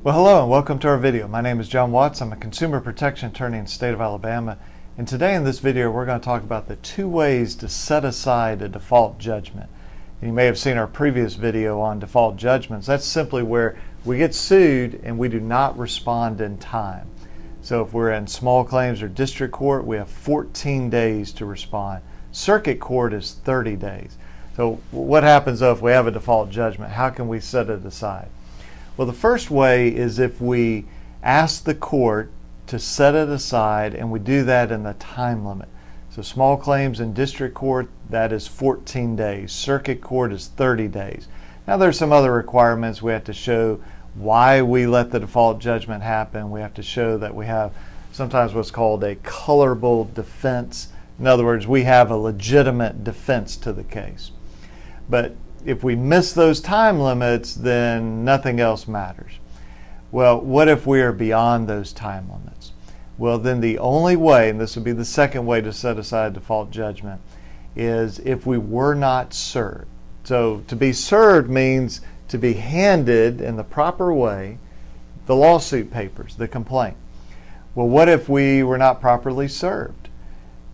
Well, hello and welcome to our video. My name is John Watts. I'm a consumer protection attorney in the state of Alabama. And today in this video, we're going to talk about the two ways to set aside a default judgment. And you may have seen our previous video on default judgments. That's simply where we get sued and we do not respond in time. So if we're in small claims or district court, we have 14 days to respond. Circuit court is 30 days. So what happens though if we have a default judgment? How can we set it aside? Well, the first way is if we ask the court to set it aside, and we do that in the time limit. So small claims in district court, that is 14 days. Circuit court is 30 days. Now there's some other requirements. We have to show why we let the default judgment happen. We have to show that we have sometimes what's called a colorable defense. In other words, we have a legitimate defense to the case. But if we miss those time limits, then nothing else matters. Well, what if we are beyond those time limits? Well, then the only way, and this would be the second way to set aside default judgment, is if we were not served. So to be served means to be handed in the proper way the lawsuit papers, the complaint. Well, what if we were not properly served?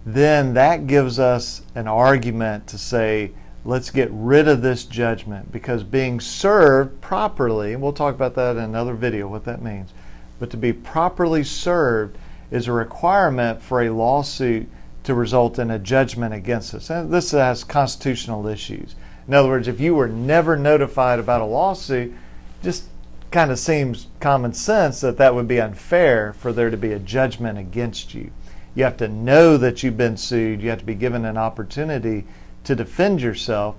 Then that gives us an argument to say, let's get rid of this judgment, because being served properly, and we'll talk about that in another video, what that means, but to be properly served is a requirement for a lawsuit to result in a judgment against us. And this has constitutional issues. In other words, if you were never notified about a lawsuit, just kind of seems common sense that that would be unfair for there to be a judgment against you. You have to know that you've been sued. You have to be given an opportunity to defend yourself.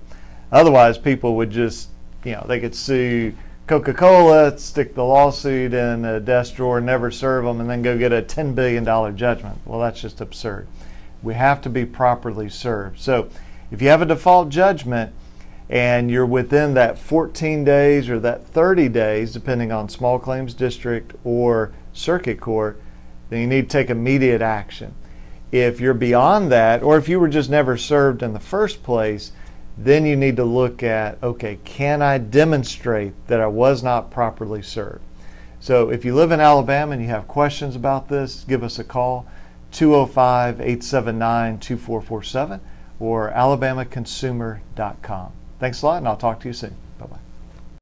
Otherwise, people would just, they could sue Coca-Cola, stick the lawsuit in a desk drawer, never serve them, and then go get a $10 billion judgment. Well, that's just absurd. We have to be properly served. So if you have a default judgment and you're within that 14 days or that 30 days, depending on small claims district or circuit court, then you need to take immediate action. If you're beyond that, or if you were just never served in the first place, then you need to look at, okay, can I demonstrate that I was not properly served? So if you live in Alabama and you have questions about this, give us a call, 205-879-2447 or alabamaconsumer.com. Thanks a lot, and I'll talk to you soon.